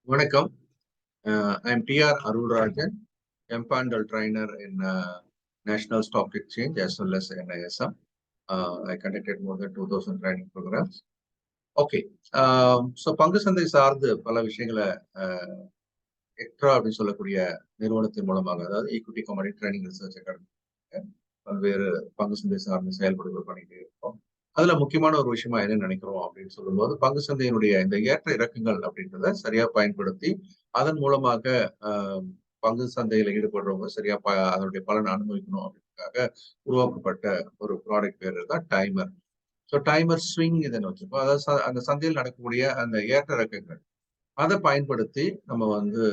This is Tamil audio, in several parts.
Vanakkam. I am T.R. Arulrajhan, empandal trainer in National Stock Exchange as well as NISM. I conducted more than 2000 training programs. Okay. So பங்கு சந்தை சார்ந்து பல விஷயங்களை எக்ட்ரா அப்படின்னு சொல்லக்கூடிய நிறுவனத்தின் மூலமாக, அதாவது equity commodity training research academy, பல்வேறு பங்கு சந்தை சார்ந்த செயல்பாடுகள் பண்ணிட்டு இருக்கோம். அதுல முக்கியமான ஒரு விஷயமா என்ன நினைக்கிறோம் அப்படின்னு சொல்லும்போது, பங்கு சந்தையினுடைய இந்த ஏற்ற இறக்கங்கள் அப்படின்றத சரியா பயன்படுத்தி அதன் மூலமாக பங்கு சந்தையில ஈடுபடுறவங்க சரியா அதனுடைய பலனை அனுபவிக்கணும் அப்படின்றதுக்காக உருவாக்கப்பட்ட ஒரு ப்ராடக்ட் பேர் தான் டைமர். ஸோ டைமர் ஸ்விங் இதுன்னு வச்சிருக்கோம். அதாவது அந்த சந்தையில் நடக்கக்கூடிய அந்த ஏற்ற இறக்கங்கள் அதை பயன்படுத்தி நம்ம வந்து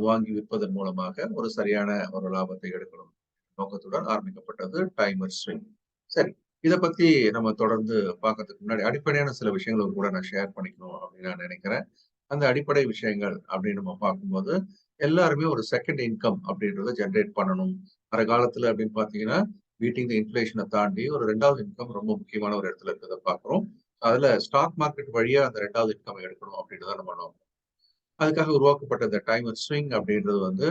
வாங்கி விற்பதன் மூலமாக ஒரு சரியான ஒரு லாபத்தை எடுக்கணும் நோக்கத்துடன் ஆரம்பிக்கப்பட்டது டைமர் ஸ்விங். சரி, இதை பத்தி நம்ம தொடர்ந்து பார்க்கறதுக்கு முன்னாடி அடிப்படையான சில விஷயங்களும் கூட நான் ஷேர் பண்ணிக்கணும் அப்படின்னு நான் நினைக்கிறேன். அந்த அடிப்படை விஷயங்கள் அப்படின்னு நம்ம பார்க்கும்போது எல்லாருமே ஒரு செகண்ட் இன்கம் அப்படின்றத ஜென்ரேட் பண்ணணும். வர காலத்துல அப்படின்னு பாத்தீங்கன்னா பீட்டிங் த இன்ஃபிளேஷனை தாண்டி ஒரு ரெண்டாவது இன்கம் ரொம்ப முக்கியமான ஒரு இடத்துல இருக்கிறத பாக்குறோம். அதுல ஸ்டாக் மார்க்கெட் வழியா அந்த ரெண்டாவது இன்கம் எடுக்கணும் அப்படின்றத நம்ம நோக்கம். அதுக்காக உருவாக்கப்பட்ட இந்த டைமர் ஸ்விங் அப்படின்றது வந்து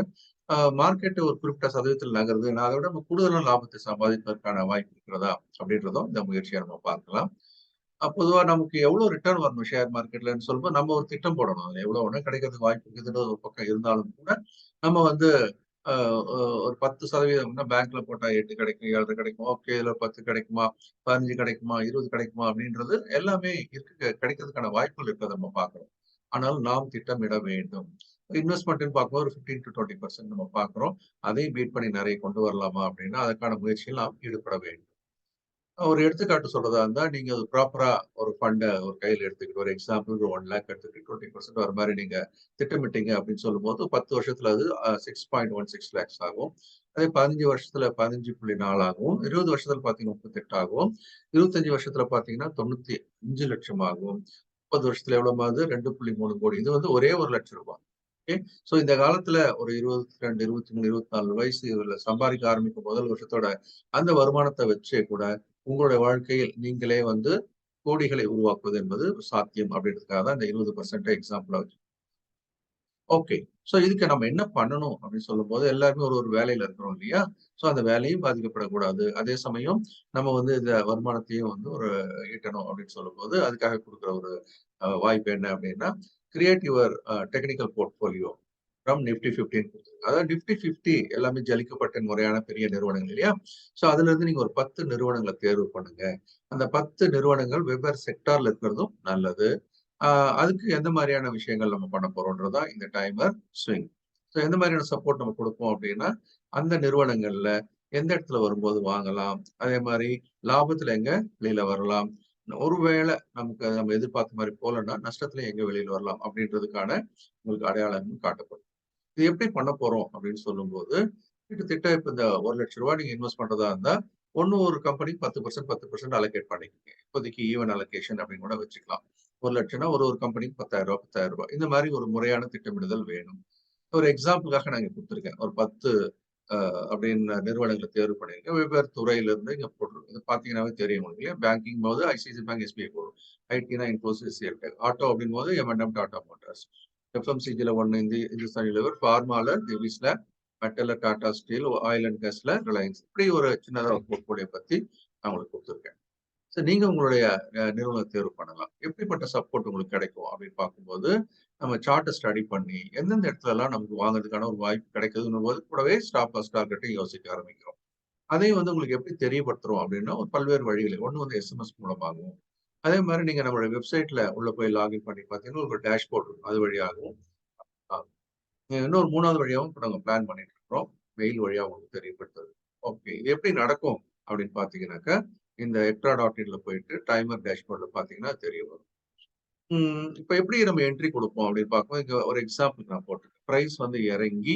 மார்க்கெட் ஒரு குறிப்பிட்ட சதவீதத்தில் நகருது, நான் அதை விட நம்ம கூடுதலான லாபத்தை சம்பாதிப்பதற்கான வாய்ப்பு இருக்கிறதா அப்படின்றதும் இந்த முயற்சியை நம்ம பார்க்கலாம். பொதுவா நமக்கு எவ்வளவு ரிட்டர்ன் வரணும் ஷேர் மார்க்கெட்லன்னு சொல்லும்போது நம்ம ஒரு திட்டம் போடணும். அது எவ்வளவு ஒண்ணு கிடைக்கிறதுக்கு வாய்ப்பு இருக்குதுன்றது ஒரு பக்கம் இருந்தாலும் கூட நம்ம வந்து ஒரு 10% பேங்க்ல போட்டா 8 கிடைக்கும், 7 கிடைக்கும், ஓகே இதுல 10 கிடைக்குமா, 15 கிடைக்குமா, 20 கிடைக்குமா அப்படின்றது எல்லாமே கிடைக்கிறதுக்கான வாய்ப்புகள் இருக்கிறத நம்ம பார்க்கிறோம். ஆனால் நாம் திட்டமிட வேண்டும். இன்வெஸ்ட்மெண்ட்னு பார்க்கும்போது ஒரு 15 to 20% நம்ம பார்க்கிறோம். அதையும் பீட் பண்ணி நிறைய கொண்டு வரலாமா அப்படின்னா அதற்கான முயற்சியில் நாம் ஈடுபட வேண்டும். ஒரு எடுத்துக்காட்டு சொல்றதா இருந்தா நீங்க அது ப்ராப்பரா ஒரு ஃபண்டை ஒரு கையில் எடுத்துக்கிட்டு ஒரு எக்ஸாம்பிள் 1 lakh எடுத்துக்கிட்டு 20% வர மாதிரி நீங்க திட்டமிட்டீங்க அப்படின்னு சொல்லும்போது 10 வருஷத்துல அது 6.16 lakhs ஆகும். அதே 15 வருஷத்துல 15.4 ஆகும். 20 வருஷத்துல பாத்தீங்கன்னா 38 ஆகும். 25 வருஷத்துல பாத்தீங்கன்னா 95 லட்சம் ஆகும். 30 வருஷத்துல எவ்வளவு 2.3 கோடி. இது வந்து ஒரே 1 லட்சம் ரூபாய். ஓகே. சோ இந்த காலத்துல ஒரு 22, 23, 24 வயசு இதுல சம்பாதிக்க ஆரம்பிக்கும் முதல் வருஷத்தோட அந்த வருமானத்தை வச்சே கூட உங்களுடைய வாழ்க்கையில் நீங்களே வந்து கோடிகளை உருவாக்குவது என்பது சாத்தியம் அப்படின்றதுக்காக தான் இந்த 20% எக்ஸாம்பிளா வச்சு. ஓகே. சோ இதுக்கு நம்ம என்ன பண்ணணும் அப்படின்னு சொல்லும் போது எல்லாருமே ஒரு வேலையில இருக்கிறோம் இல்லையா? சோ அந்த வேலையும் பாதிக்கப்படக்கூடாது. அதே சமயம் நம்ம வந்து இந்த வருமானத்தையும் வந்து ஒரு ஈட்டணும் அப்படின்னு சொல்லும் போது அதுக்காக கொடுக்குற ஒரு வாய்ப்பு என்ன அப்படின்னா create your technical portfolio from Nifty 15 கொடுத்துருக்கு. அதாவது நிப்டி 50 எல்லாமே ஜலிக்கப்பட்ட முறையான பெரிய நிறுவனங்கள் இல்லையா? சோ அதுல இருந்து நீங்க ஒரு 10 நிறுவனங்களை தேர்வு பண்ணுங்க. அந்த 10 நிறுவனங்கள் வெவ்வேறு செக்டார்ல இருக்கிறதும் நல்லது. அதுக்கு எந்த மாதிரியான விஷயங்கள் நம்ம பண்ண போறோம்ன்றதா இந்த டைமர் ஸ்விங். ஸோ எந்த மாதிரியான சப்போர்ட் நம்ம கொடுப்போம் அப்படின்னா அந்த நிறுவனங்கள்ல எந்த இடத்துல வரும்போது வாங்கலாம், அதே மாதிரி லாபத்துல எங்க வெளியில வரலாம், ஒருவேளை நமக்கு நம்ம எதிர்பார்த்த மாதிரி போலன்னா நஷ்டத்துல எங்க வெளியில வரலாம் அப்படின்றதுக்கான உங்களுக்கு அடையாளமும் காட்டப்படும். இது எப்படி பண்ண போறோம் அப்படின்னு சொல்லும்போது கிட்டத்தட்ட இப்ப இந்த 1 லட்சம் ரூபாய் நீங்க இன்வெஸ்ட் பண்றதா இருந்தா ஒரு கம்பெனி 10% அலோகேட் பண்ணிக்கோங்க. இப்போதைக்கு ஈவன் அலோகேஷன் அப்படின்னு கூட வச்சுக்கலாம். 1 லட்சம்னா ஒரு கம்பெனிக்கு 10,000 ரூபாய். இந்த மாதிரி ஒரு முறையான திட்டமிடுதல் வேணும். ஒரு எக்ஸாம்பிளுக்காக நான் இங்க கொடுத்துருக்கேன். ஒரு 10 அப்படின்னு நிறுவனங்களை தேர்வு பண்ணிருக்கேன். வெவ்வேறு துறையில இருந்து இங்க போட்டிருக்கோம். இது பாத்தீங்கன்னாவே தெரியும் உங்களுக்கு. பேங்கிங் போது ஐசிஐசி பேங்க், எஸ்பிஐ போடும். ஐடினா இன்ஃபோசிஸ், ஏர்டெல். ஆட்டோ அப்படின்னு போது எம்என்எம், டாடா மோட்டார்ஸ். எஃப்எம்சிஜில இந்துஸ்தான் லிவர், ஃபார்மால திவிஸ்ல, மெட்டல்ல டாடா ஸ்டீல், ஆயில் அண்ட் கேஸ்ல ரிலையன்ஸ். இப்படி ஒரு சின்னதாக ஒரு போர்ட்போலியோ பத்தி நான் உங்களுக்கு கொடுத்துருக்கேன். சரி, நீங்க உங்களுடைய நிறுவனத்தை தேர்வு பண்ணலாம். எப்படிப்பட்ட சப்போர்ட் உங்களுக்கு கிடைக்கும் அப்படின்னு பார்க்கும்போது நம்ம சார்ட்டை ஸ்டடி பண்ணி எந்தெந்த இடத்துல எல்லாம் நமக்கு வாங்குறதுக்கான ஒரு வாய்ப்பு கிடைக்குதுன்னு போது கூடவே ஸ்டாப் லாஸ் டார்கெட்டையும் யோசிக்க ஆரம்பிக்கிறோம். அதையும் வந்து உங்களுக்கு எப்படி தெரியப்படுத்துறோம் அப்படின்னா ஒரு பல்வேறு வழிகள். ஒண்ணு வந்து எஸ்எம்எஸ் மூலமாகவும், அதே மாதிரி நீங்க நம்மளுடைய வெப்சைட்ல உள்ள போய் லாகின் பண்ணி பார்த்தீங்கன்னா ஒரு டேஷ்போர்ட் இருக்கும், அது வழியாகவும் இன்னொரு 3வது வழியாகவும் இப்போ நாங்கள் பிளான் பண்ணிட்டு இருக்கிறோம். மெயில் வழியா உங்களுக்கு தெரியப்படுத்துறது. ஓகே, இது எப்படி நடக்கும் அப்படின்னு பாத்தீங்கன்னாக்கா இந்த எக்ட்ரா.inல போயிட்டு டைமர் டேஷ்போர்ட்ல பாத்தீங்கன்னா தெரிய வரும். இப்ப எப்படி நம்ம என்ட்ரி கொடுப்போம் அப்படின்னு பார்க்கும்போது இங்க ஒரு எக்ஸாம்பிள் நான் போட்டிருக்கேன். பிரைஸ் வந்து இறங்கி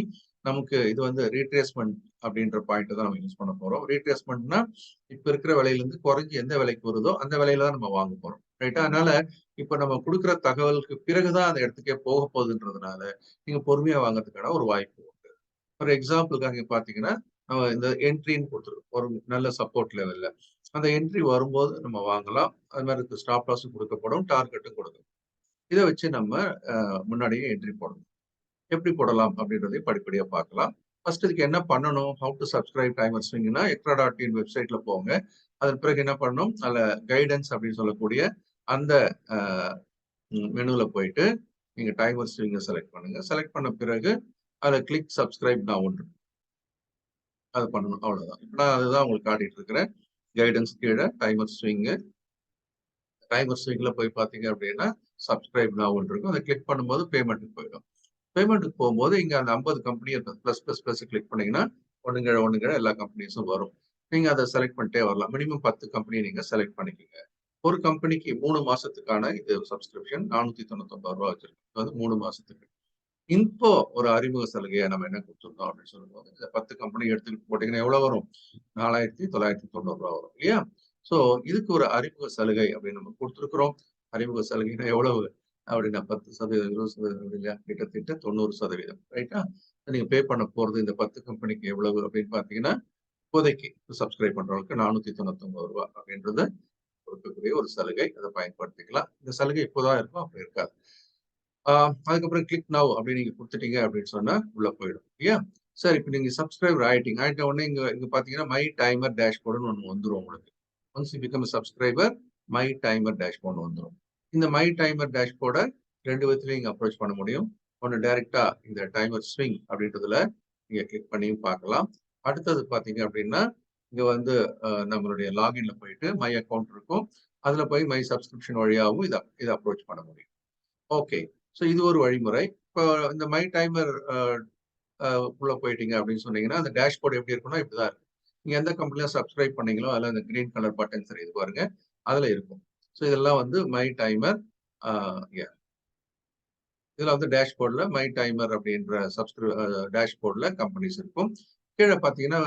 நமக்கு இது வந்து ரீட்ரேஸ்மெண்ட் அப்படின்ற பாயிண்ட் தான் நம்ம யூஸ் பண்ண போறோம். ரீட்ரேஸ்மெண்ட்னா இப்ப இருக்கிற விலையில இருந்து குறைஞ்சி எந்த விலைக்கு வருதோ அந்த விலையில தான் நம்ம வாங்க போறோம். ரைட்டா? அதனால இப்ப நம்ம கொடுக்குற தகவலுக்கு பிறகுதான் அந்த இடத்துக்கே போக போகுதுன்றதுனால நீங்க பொறுமையா வாங்குறதுக்கான ஒரு வாய்ப்பு உண்டு. ஒரு எக்ஸாம்பிளுக்காக பாத்தீங்கன்னா நம்ம இந்த என்ட்ரின்னு கொடுத்துருக்கோம் ஒரு நல்ல சப்போர்ட் லெவல்ல. அந்த என்ட்ரி வரும்போது நம்ம வாங்கலாம். அது மாதிரி ஸ்டாப் லாஸும் கொடுக்கப்படும், டார்கெட்டும் கொடுக்கும். இதை வச்சு நம்ம முன்னாடியே என்ட்ரி போடணும். எப்படி போடலாம் அப்படின்றதை படிப்படியா பார்க்கலாம். ஃபர்ஸ்ட் இதுக்கு என்ன பண்ணணும்? ஹவு டு சப்ஸ்கிரைப் டைமர் ஸ்விங்னா ECTRA.in வெப்சைட்ல போங்க. அதன் பிறகு என்ன பண்ணணும்? அதுல கைடன்ஸ் அப்படின்னு சொல்லக்கூடிய அந்த மெனுல போயிட்டு நீங்க டைமர் ஸ்விங்கை செலக்ட் பண்ணுங்க. செலக்ட் பண்ண பிறகு அதுல கிளிக் சப்ஸ்கிரைப் நான் ஒன்று அதை பண்ணணும். அவ்வளவுதான். இப்ப நான் அதுதான் உங்களுக்கு காட்டிட்டு இருக்கிறேன். கைடன்ஸ் கீழே டைமர் ஸ்விங்ல போய் பார்த்தீங்க அப்படின்னா சப்ஸ்கிரைப் நான் ஒன்று இருக்கும். அதை கிளிக் பண்ணும்போது பேமெண்ட்டுக்கு போயிடும். பேமெண்ட்டுக்கு போகும்போது இங்க அந்த 50 கம்பெனியை ப்ளஸ் கிளிக் பண்ணீங்கன்னா ஒண்ணுங்கிற எல்லா கம்பெனிஸும் வரும். நீங்க அதை செலக்ட் பண்ணிட்டே வரலாம். மினிமம் 10 கம்பெனி நீங்க செலக்ட் பண்ணிக்கோங்க. ஒரு கம்பெனிக்கு 3 மாசத்துக்கான இது சப்ஸ்கிரிப்ஷன் 499 ரூபா வச்சிருக்கோம். அது 3 மாசத்துக்கு. இப்போ ஒரு அறிமுக சலுகையை நம்ம என்ன கொடுத்துருந்தோம் அப்படின்னு சொல்லும்போது இந்த 10 கம்பெனி எடுத்துக்கிட்டு போட்டீங்கன்னா எவ்வளவு வரும்? 4990 ரூபா வரும் இல்லையா? சோ இதுக்கு ஒரு அறிமுக சலுகை அப்படின்னு நம்ம கொடுத்துருக்குறோம். அறிமுக சலுகைனா எவ்வளவு அப்படின்னா 10%, 20% இல்லையா? கிட்டத்தட்ட 90%. ரைட்டா? நீங்க பே பண்ண போறது இந்த 10 கம்பெனிக்கு எவ்வளவு அப்படின்னு பாத்தீங்கன்னா இப்போதைக்கு சப்ஸ்கிரைப் பண்றவங்களுக்கு 499 ரூபா அப்படின்றது கொடுக்கக்கூடிய ஒரு சலுகை. அதை பயன்படுத்திக்கலாம். இந்த சலுகை இப்போதான் இருக்கும், அப்படி இருக்காது. அதுக்கப்புறம் கிளிக் நவ் அப்படின்னு நீங்க கொடுத்துட்டீங்க அப்படின்னு சொன்னா உள்ள போயிடும் இல்லையா? சரி, இப்ப நீங்க சப்ஸ்கிரைபர் ஆயிட்ட உடனே இங்க பாத்தீங்கன்னா மை டைமர் டேஷ்போர்டுன்னு ஒண்ணு வந்துடும் உங்களுக்கு. Once you become subscriber my timer dashboard வந்துடும். இந்த மை டைமர் டேஷ்போர்டை 2 விதத்துலயும் இங்க அப்ரோச் பண்ண முடியும். ஒன்னு டைரக்டா இந்த டைமர் ஸ்விங் அப்படின்றதுல நீங்க கிளிக் பண்ணியும் பார்க்கலாம். அடுத்தது பாத்தீங்க அப்படின்னா இங்க வந்து நம்மளுடைய லாகின்ல போயிட்டு மை அக்கௌண்ட் இருக்கும். அதுல போய் மை சப்ஸ்கிரிப்ஷன் வழியாகவும் இதை அப்ரோச் பண்ண முடியும். ஓகே. ஸோ இது ஒரு வழிமுறை. இப்போ இந்த மை டைமர் உள்ள போயிட்டீங்க அப்படின்னு சொன்னீங்கன்னா அந்த டேஷ்போர்டு எப்படி இருக்கும்னா இப்படிதான் இருக்கும். நீங்க எந்த கம்பெனில சப்ஸ்கிரைப் பண்ணீங்களோ அதுல அந்த கிரீன் கலர் பட்டன் தெரியுது பாருங்க, அதுல இருக்கும். ஸோ இதெல்லாம் வந்து மை டைமர். இதுல வந்து டேஷ்போர்ட்ல மை டைமர் அப்படின்ற டேஷ்போர்ட்ல கம்பெனிஸ் இருக்கும். கீழே பார்த்தீங்கன்னா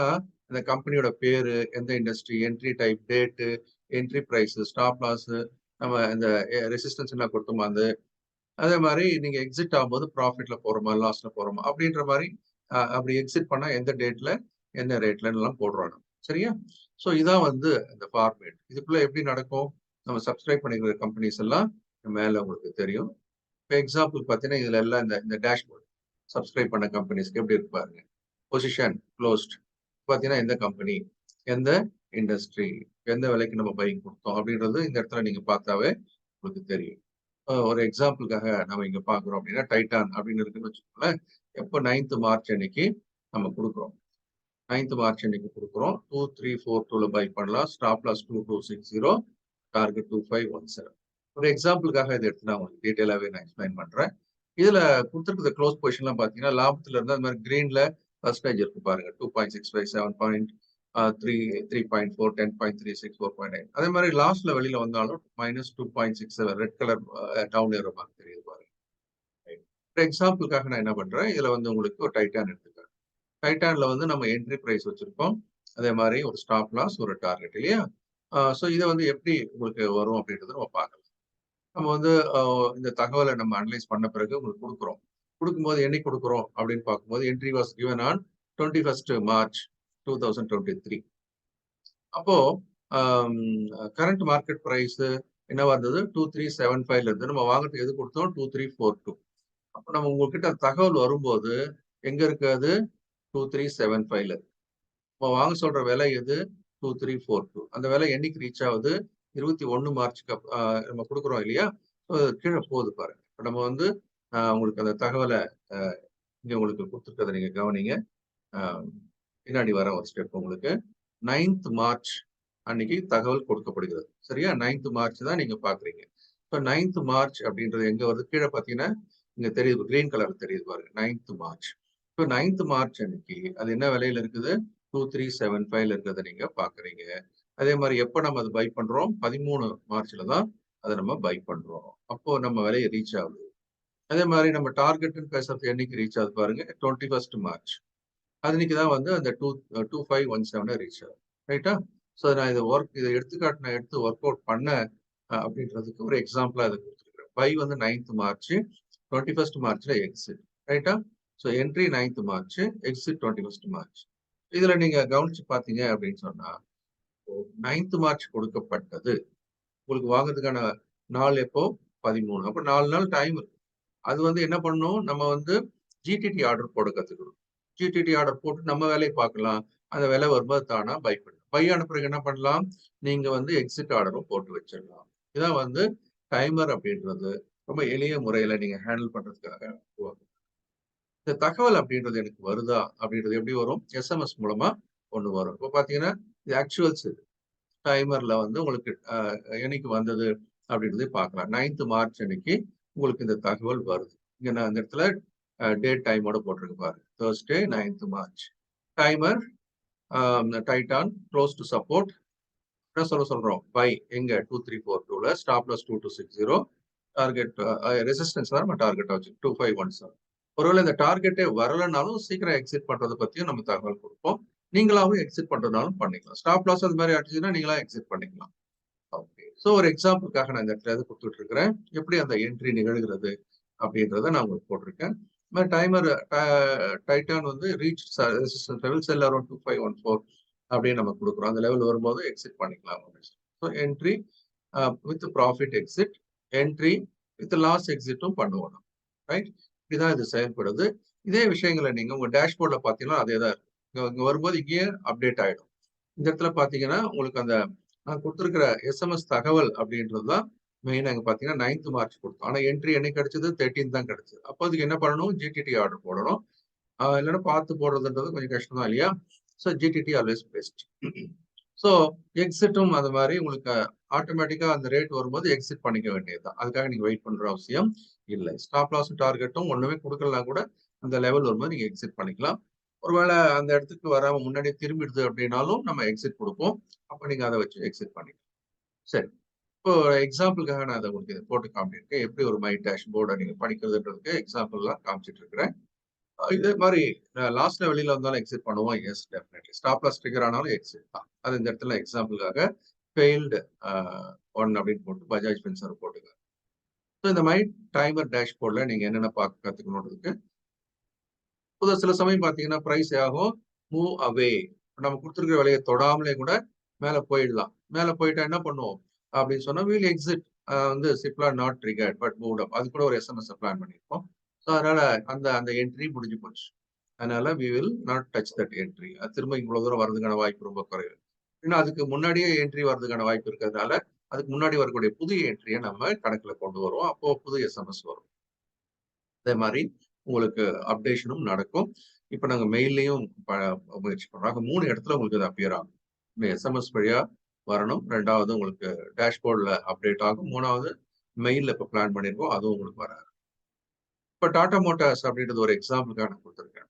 இந்த கம்பெனியோட பேரு, எந்த industry, entry type, date, entry price, stop loss, நம்ம இந்த ரெசிஸ்டன்ஸ் எல்லாம் கொடுத்தோமா அந்த அதே மாதிரி நீங்க எக்ஸிட் ஆகும்போது ப்ராஃபிட்ல போறோமா லாஸ்ல போறோமா அப்படின்ற மாதிரி அப்படி எக்ஸிட் பண்ணா எந்த டேட்ல என்ன ரேட்ல எல்லாம் போடுறாங்க. சரியா? ஸோ இதான் வந்து இந்த ஃபார்மேட். இதுக்குள்ள எப்படி நடக்கும்? நம்ம சப்ஸ்கிரைப் பண்ணிக்கிற கம்பெனிஸ் எல்லாம் மேல உங்களுக்கு தெரியும். இப்போ எக்ஸாம்பிள் பார்த்தீங்கன்னா இதுல எல்லாம் இந்த டேஷ்போர்ட் சப்ஸ்கிரைப் பண்ண கம்பெனிஸ்க்கு எப்படி இருக்கு பாருங்க. பொசிஷன் க்ளோஸ்ட் பார்த்தீங்கன்னா எந்த கம்பெனி, எந்த இண்டஸ்ட்ரி, எந்த விலைக்கு நம்ம பைக் கொடுத்தோம் அப்படின்றது இந்த இடத்துல நீங்க பார்த்தாவே உங்களுக்கு தெரியும். ஒரு எக்ஸாம்பிளுக்காக நம்ம இங்க பாக்குறோம் அப்படின்னா டைட்டான் அப்படின்னு இருக்குன்னு வச்சுக்கோங்களேன். எப்போ 9th மார்ச் அன்னைக்கு நம்ம கொடுக்குறோம். 9th மார்ச் அன்னைக்கு கொடுக்குறோம். 2342ல பை பண்ணலாம். Stop loss 2260, target 2517. ஒரு எக்ஸாம்பிளுக்காக இதை எடுத்து நான் உங்களுக்கு டீட்டெயிலாவே நான் எக்ஸ்பிளைன் பண்றேன். இதுல கொடுத்துருக்கிற க்ளோஸ் பொசிஷன்லாம் பாத்தீங்கன்னா லாபத்துல இருந்து அந்த மாதிரி கிரீன்ல பர்சன்டேஜ் இருக்கு பாருங்க. 2.65, 7.3, 3.4, 10.36, 4.9. அதே மாதிரி லாஸ்ட்ல வெளியில வந்தாலும் -2.67 ரெட் கலர் டவுன் ஏற மாதிரி தெரியுது பாருங்க. எக்ஸாம்பிளுக்காக நான் என்ன பண்றேன், இதுல வந்து உங்களுக்கு ஒரு டைட்டான் எடுத்துக்கிறேன். டைட்டான்ல வந்து நம்ம என்ட்ரி பிரைஸ் வச்சிருக்கோம். அதே மாதிரி ஒரு ஸ்டாப் லாஸ், ஒரு டார்கெட் இல்லையா? ஸோ இதை வந்து எப்படி உங்களுக்கு வரும் அப்படின்றத நம்ம பார்க்கலாம். நம்ம வந்து இந்த தகவலை நம்ம அனலைஸ் பண்ண பிறகு உங்களுக்கு கொடுக்குறோம். கொடுக்கும்போது என்னைக்கு கொடுக்குறோம் அப்படின்னு பார்க்கும்போது entry was given on 21st March 2023. அப்போ கரண்ட் மார்க்கெட் பிரைஸ் என்னவா இருந்தது? 2375 இருந்து நம்ம வாங்குறதுக்கு எது கொடுத்தோம்? 2342. அப்போ நம்ம உங்ககிட்ட தகவல் வரும்போது எங்க இருக்கு அது? 2375 நம்ம வாங்க சொல்ற விலை எது? 2342. அந்த விலை என்னைக்கு ரீச் ஆகுது? 21 மார்ச்சுக்கு நம்ம கொடுக்குறோம் இல்லையா? கீழே போகுது பாருங்க. இப்போ நம்ம வந்து உங்களுக்கு அந்த தகவலை இங்க உங்களுக்கு கொடுத்துருக்கதை நீங்க கவனிங்க. பின்னாடி வர ஒரு ஸ்டெப் உங்களுக்கு 9th மார்ச் அன்னைக்கு தகவல் கொடுக்கப்படுகிறது. சரியா? 9th மார்ச் தான் நீங்க பாக்குறீங்க. இப்போ 9th மார்ச் அப்படின்றது எங்க வருது? கீழே பாத்தீங்கன்னா இங்க தெரியுது, கிரீன் கலர் தெரியுது பாருங்க. 9th March. இப்போ 9th மார்ச் அன்னைக்கு அது என்ன விலையில இருக்குது? 2375 இருக்கிறத நீங்க பாக்குறீங்க. அதே மாதிரி எப்ப நம்ம அதை பை பண்றோம்? 13 மார்ச்ல தான் அதை நம்ம பை பண்றோம். அப்போ நம்ம விலையை ரீச் ஆகுது. அதே மாதிரி நம்ம டார்கெட்னு பேசுறது என்னைக்கு ரீச் ஆகுது பாருங்க. 21st March. அன்னைக்கு தான் வந்து அந்த 2517 ரீச் ஆகுது. ரைட்டா? ஸோ நான் இதை எடுத்துக்காட்டு நான் எடுத்து ஒர்க் அவுட் பண்ண அப்படின்றதுக்கு ஒரு எக்ஸாம்பிளா இதை கொடுத்துருக்கேன். பை வந்து 9th மார்ச், 21st மார்ச்ல எக்ஸிட். ரைட்டா? So entry 9th March, exit 21st March. இதுல நீங்க கவனிச்சு பாத்தீங்க அப்படின்னு சொன்னா 9th மார்ச் கொடுக்கப்பட்டது உங்களுக்கு வாங்குறதுக்கான நாள் எப்போ? 13. அப்போ 4 நாள் டைம் இருக்கு. அது வந்து என்ன பண்ணணும், நம்ம வந்து ஜிடிடி ஆர்டர் போட கத்துக்கணும். ஜிடிடி ஆர்டர் போட்டு நம்ம வேலையை பார்க்கலாம். அந்த விலை வரும்போது தானா பை பண்ணலாம். பை ஆன பிறகு என்ன பண்ணலாம், நீங்க வந்து எக்ஸிட் ஆர்டரும் போட்டு வச்சிடலாம். இதான் வந்து டைமர் அப்படின்றது ரொம்ப எளிய முறையில நீங்க ஹேண்டில் பண்றதுக்காக உருவாக்கும். இந்த தகவல் அப்படின்றது எனக்கு வருதா அப்படின்றது எப்படி வரும், எஸ்எம்எஸ் மூலமா ஒண்ணு வரும். இப்போ பாத்தீங்கன்னா இது ஆக்சுவல்ஸ் டைமர்ல வந்து உங்களுக்கு என்னைக்கு வந்தது அப்படின்றதை பார்க்கலாம். 9th மார்ச் அன்னைக்கு உங்களுக்கு இந்த தகவல் வருது. இங்க நான் இந்த இடத்துல டேட் டைமோட போட்டிருக்கு பாருங்க. Thursday 9th March. Timer Titan close to support. என்ன சொல்றோம், பை எங்க 2342ல, ஸ்டாப் லாஸ் 2260, டார்கெட் ரெசிஸ்டன்ஸ் தான் நம்ம டார்கெட் வச்சு 2517. ஒருவேளை இந்த டார்கெட்டே வரலனாலும் சீக்கிரம் எக்ஸிட் பண்றதை பத்தியும் நம்ம தகவல் கொடுப்போம். நீங்களாவும் எக்ஸிட் பண்றதுனாலும் பண்ணிக்கலாம். ஸ்டாப் லாஸ் அது மாதிரி அடிச்சுன்னா நீங்களா எக்ஸிட் பண்ணிக்கலாம். ஓகே, ஸோ ஒரு எக்ஸாம்பிளுக்காக நான் இந்த இடத்துல கொடுத்துட்டு இருக்கிறேன், எப்படி அந்த என்ட்ரி நிகழ்கிறது அப்படின்றத நான் உங்களுக்கு போட்டிருக்கேன். டைமர் டைட்டான் வந்து reach resistance level sell around 2514 அப்படின்னு நம்ம கொடுக்குறோம். அந்த லெவல் வரும்போது எக்ஸிட் பண்ணிக்கலாம். So entry with profit exit, entry with loss எக்ஸிட்டும் பண்ணுவோம். ரைட், இப்படிதான் இது செயல்படுது. இதே விஷயங்களை நீங்க உங்க டேஷ்போர்ட்ல பாத்தீங்கன்னா அதே தான் இருக்கு. இங்க வரும்போது இங்கேயே அப்டேட் ஆயிடும். இந்த இடத்துல பாத்தீங்கன்னா உங்களுக்கு அந்த நான் கொடுத்துருக்கிற எஸ்எம்எஸ் தகவல் அப்படின்றது தான் மெயின். அங்க பாத்தீங்கன்னா 9th மார்ச் கொடுத்தோம். ஆனா என்ட்ரி என்னைக்கு கிடைச்சது, 13 தான் கிடைச்சது. அப்போ அதுக்கு என்ன பண்ணணும், ஜிடிடி ஆர்டர் போடணும். இல்லைன்னா பார்த்து போடுறதுன்றது கொஞ்சம் கஷ்டம் தான் இல்லையா. So GTT always best. So எக்ஸிட்டும் அது மாதிரி உங்களுக்கு ஆட்டோமேட்டிக்கா அந்த ரேட் வரும்போது எக்ஸிட் பண்ணிக்க வேண்டியதுதான். அதுக்காக நீங்க வெயிட் பண்ற அவசியம் இல்லை. ஸ்டாப் லாஸ் டார்கெட்டும் ஒண்ணுமே கொடுக்கலாம் கூட அந்த லெவல் வரும்போது நீங்க எக்ஸிட் பண்ணிக்கலாம். ஒருவேளை அந்த இடத்துக்கு வராம முன்னாடியே திரும்பிடுது அப்படின்னாலும் நம்ம எக்ஸிட் கொடுப்போம். அப்ப நீங்க அதை வச்சு எக்ஸிட் பண்ணிக்கலாம். சரி, இப்போ எக்ஸாம்பிளுக்காக நான் அதை உங்களுக்கு போட்டு காமிச்சிருக்கேன். எப்படி ஒரு மை டேஷ்போர்டை நீங்க படிக்கிறதுன்றதுக்கு எக்ஸாம்பிள்லாம் காமிச்சிட்டு இருக்கிறேன். இதே மாதிரி லாஸ்ட்ல வெளியில வந்தாலும் எக்ஸிட் பண்ணுவோம். Yes, definitely. Stop loss trigger ஆனாலும் எக்ஸிட் தான். அது இந்த இடத்துல எக்ஸாம்பிளுக்காக ஃபெயில்டு 1 அப்படின்னு போட்டு பஜாஜ் ஃபின்சர் போட்டுங்க. ஸோ இந்த மை டைமர் டேஷ்போர்ட்ல நீங்க என்னென்ன பார்க்க கத்துக்கணுன்றதுக்கு சில சமயம் பார்த்தீங்கன்னா பிரைஸ் ஆகும் மூவ் அவே. நம்ம கொடுத்துருக்கிற விலையை தொடாமலே கூட மேலே போயிடலாம். மேலே போயிட்டா என்ன பண்ணுவோம் அப்படின்னு சொன்னா வீல் எக்ஸிட் வந்து Cipla not triggered but move up. அது கூட ஒரு எஸ்எம்எஸ் பிளான் பண்ணியிருப்போம். ஸோ அதனால அந்த அந்த என்ட்ரி முடிஞ்சு போச்சு. அதனால we will not touch that entry. அது திரும்ப இவ்வளவு தூரம் வர்றதுக்கான வாய்ப்பு ரொம்ப குறைவு. ஏன்னா அதுக்கு முன்னாடியே என்ட்ரி வர்றதுக்கான வாய்ப்பு இருக்கிறதுனால அதுக்கு முன்னாடி வரக்கூடிய புதிய என்ட்ரியை நம்ம கணக்குல கொண்டு வருவோம். அப்போ புது எஸ்எம்எஸ் வரும். அதே மாதிரி உங்களுக்கு அப்டேஷனும் நடக்கும். இப்ப நாங்க மெயிலையும் முயற்சி பண்றோம். 3 இடத்துல உங்களுக்கு அது அப்பியர் ஆகும். எஸ்எம்எஸ் வழியா வரணும். 2வது உங்களுக்கு டேஷ்போர்ட்ல அப்டேட் ஆகும். 3வது மெயில்ல இப்ப பிளான் பண்ணிருக்கோம், அதுவும் உங்களுக்கு வராது. இப்ப டாடா மோட்டார்ஸ் அப்படின்றது ஒரு எக்ஸாம்பிளுக்காக நான் கொடுத்துருக்கேன்.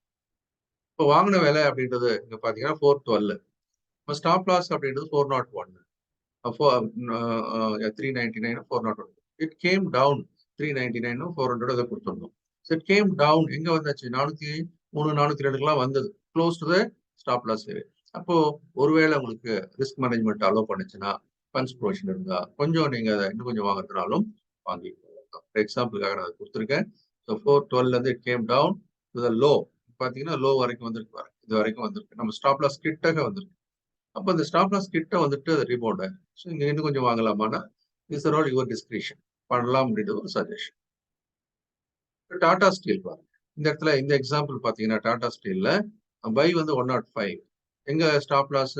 இப்போ வாங்கின விலை அப்படின்றது இங்க பாத்தீங்கன்னா 412. இப்போ ஸ்டாப் லாஸ் அப்படின்றது 401. 399 401. இட் கேம் டவுன் 399 400 அதை கொடுத்துருந்தோம். இட் கேம் டவுன் எங்க வந்தாச்சு, 403 402 வந்தது. Close to the stop loss. அப்போ ஒருவேளை உங்களுக்கு ரிஸ்க் மேனேஜ்மெண்ட் அலோவ் பண்ணுச்சுன்னா, ஃபண்ட்ஸ் ப்ரொவிஷன் இருந்தா கொஞ்சம் நீங்க அதை இன்னும் கொஞ்சம் வாங்குறதுனாலும் வாங்கி. எக்ஸாம்பிளுக்காக நான் கொடுத்துருக்கேன். ஸோ 412 இருந்து it came down to the low. பாத்தீங்கன்னா லோ வரைக்கும் வந்திருக்கு பாருங்க. இது வரைக்கும் வந்திருக்கு. நம்ம ஸ்டாப் லாஸ் கிட்டக வந்திருக்கு. அப்போ இந்த ஸ்டாப் லாஸ் கிட்ட வந்துட்டு அது ரீபவுண்ட் ஆயிருக்கு. ஸோ இங்க இன்னும் கொஞ்சம் வாங்கலாமான்னா இஸ் ஆல் யுவர் டிஸ்கிரிப்ஷன் பண்ணலாம் அப்படின்றது ஒரு சஜஷன். டாடா ஸ்டீல் பாருங்க. இந்த இடத்துல இந்த எக்ஸாம்பிள் பாத்தீங்கன்னா டாடா ஸ்டீல்ல பை வந்து 105. எங்க ஸ்டாப் லாஸ்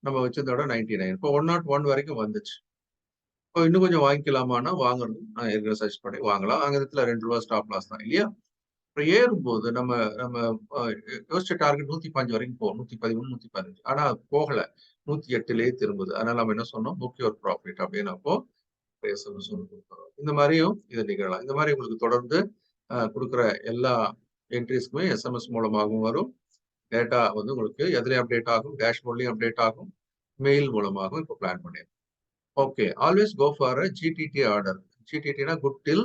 நம்ம வச்சதோட 99. இப்போ 101 வரைக்கும் வந்துச்சு. இப்போ இன்னும் கொஞ்சம் வாங்கிக்கலாமான்னா வாங்கணும். நான் ஏற்கனவே சஜஸ்ட் பண்ணி வாங்கலாம். அங்க இடத்துல ₹2 ஸ்டாப் லாஸ் தான் இல்லையா. அப்புறம் ஏறும்போது நம்ம நம்ம யோசிச்ச டார்கெட் 105 வரைக்கும் போகும். 113 115. ஆனா போகல. 108லயே திரும்புது. அதனால நம்ம என்ன சொன்னோம், புக் யுவர் ப்ராஃபிட் அப்படின்னு அப்போ எஸ்எம்எஸ் கொடுக்குறோம். இந்த மாதிரியும் இது நிகழலாம். இந்த மாதிரி உங்களுக்கு தொடர்ந்து கொடுக்குற எல்லா என்ட்ரிஸ்க்குமே எஸ்எம்எஸ் மூலமாகவும் வரும். டேட்டா வந்து உங்களுக்கு எதுலயும் அப்டேட் ஆகும், டேஷ்போர்ட்லயும் அப்டேட் ஆகும், மெயில் மூலமாகவும் இப்போ பிளான் பண்ணிருக்கோம். Okay, always go for a GTT order. ஜிடிடினா குட் டில்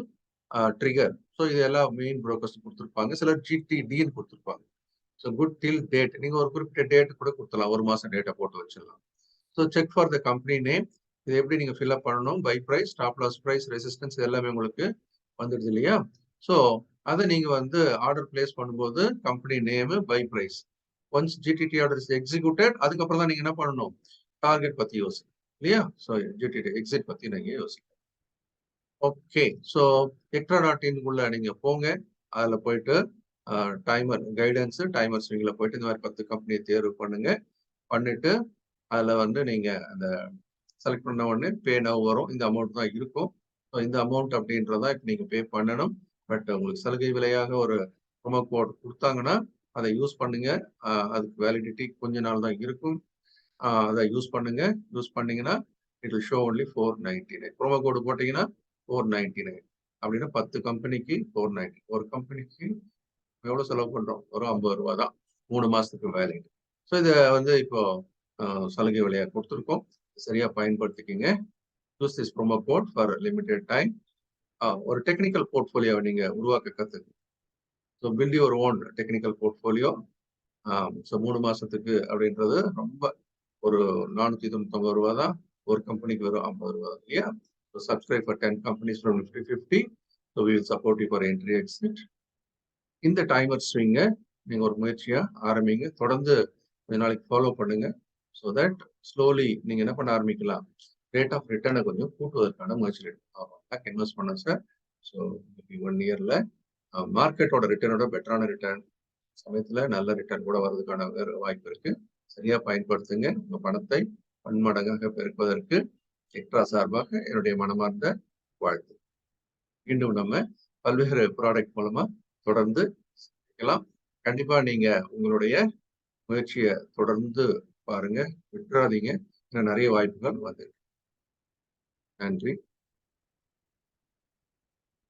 ட்ரிகர். ஸோ இது எல்லாம் மெயின் புரோக்கர்ஸ் கொடுத்துருப்பாங்க. சிலர் ஜிடிடின்னு கொடுத்துருப்பாங்க. So good till date. நீங்க ஒரு குறிப்பிட்ட டேட் கூட கொடுத்துலாம். 1 மாசம் டேட்டா போட்டு வச்சிடலாம். So check for the company name. இது எப்படி நீங்க ஃபில்அப் பண்ணணும், buy price, stop loss price, resistance எல்லாமே உங்களுக்கு வந்துடுது இல்லையா. ஸோ அதை நீங்க வந்து ஆர்டர் பிளேஸ் பண்ணும்போது company name, buy price. Once GTT order is executed, அதுக்கப்புறம் தான் நீங்க என்ன பண்ணணும், டார்கெட் பத்தி யோசிக்கணும் இல்லையா. ஸோ ஜிடிடி எக்ஸிட் பத்தி நீங்க யோசிக்கணும். ஓகே, ஸோ ECTRA.in உள்ள நீங்க போங்க. அதுல போயிட்டு டைமர் கைடன்ஸ், டைமர் ஸ்விங்ல போயிட்டு இந்த மாதிரி 10 கம்பெனியை தேர்வு பண்ணுங்க. பண்ணிட்டு அதுல வந்து நீங்க அந்த செலக்ட் பண்ண உடனே பே நவ் வரும். இந்த அமௌண்ட் தான் இருக்கும். ஸோ இந்த அமௌண்ட் அப்படின்றதா இப்போ நீங்க பே பண்ணணும். பட் உங்களுக்கு சலுகை விலையாக ஒரு ப்ரோமோ கோட் கொடுத்தாங்கன்னா அதை யூஸ் பண்ணுங்க. அதுக்கு வேலிடிட்டி கொஞ்ச நாள் தான் இருக்கும். அதை யூஸ் பண்ணுங்க. யூஸ் பண்ணீங்கன்னா it will show only 499. Promo code போட்டீங்கன்னா 499 அப்படின்னா 10 கம்பெனிக்கு 490. ஒரு கம்பெனிக்கு எவ்வளவு செலவு பண்றோம்? ஒரு 50 ரூபா தான் 3 மாசத்துக்கு வேலிட். ஸோ இதை வந்து இப்போ சலுகை விலையா கொடுத்துருக்கோம். சரியா பயன்படுத்திக்கிங்க. Use this promo code for limited time. ஒரு டெக்னிக்கல் போர்ட்ஃபோலியோவை நீங்க உருவாக்க கத்துக்கு. So build your own technical portfolio. So 3 மாசத்துக்கு அப்படின்றது ரொம்ப ஒரு 499 ரூபா தான். ஒரு கம்பெனிக்கு வரும் 50 ரூபா இல்லையா? So subscribe for 10 companies from Nifty 50. So we will support you for entry exit. இந்த டைமர் ஸ்விங்கை நீங்க ஒரு முயற்சியா ஆரம்பிங்க. தொடர்ந்து கொஞ்ச நாளைக்கு ஃபாலோ பண்ணுங்க. ஸோ தட் ஸ்லோலி நீங்க என்ன பண்ண ஆரம்பிக்கலாம், ரேட் ஆஃப் ரிட்டர்னை கொஞ்சம் கூட்டுவதற்கான முயற்சி எடுக்கும். இன்வெஸ்ட் பண்ண சார். ஸோ 1 இயர்ல மார்க்கெட்டோட ரிட்டர்னோட பெட்டரான ரிட்டர்ன் சமயத்துல நல்ல ரிட்டர்ன் கூட வர்றதுக்கான வாய்ப்பு இருக்கு. சரியா பயன்படுத்துங்க. உங்க பணத்தை பன்மடங்காக பெருக்குவதற்கு ECTRA சார்பாக என்னுடைய மனமார்ந்த வாழ்த்து. மீண்டும் நம்ம பல்வேறு ப்ராடக்ட் மூலமா தொடர்ந்து சிக்கலாம். கண்டிப்பா நீங்க உங்களுடைய முயற்சியை தொடர்ந்து பாருங்க, விட்டுறாதீங்க. இன்னும் நிறைய வாய்ப்புகள் வந்து. நன்றி.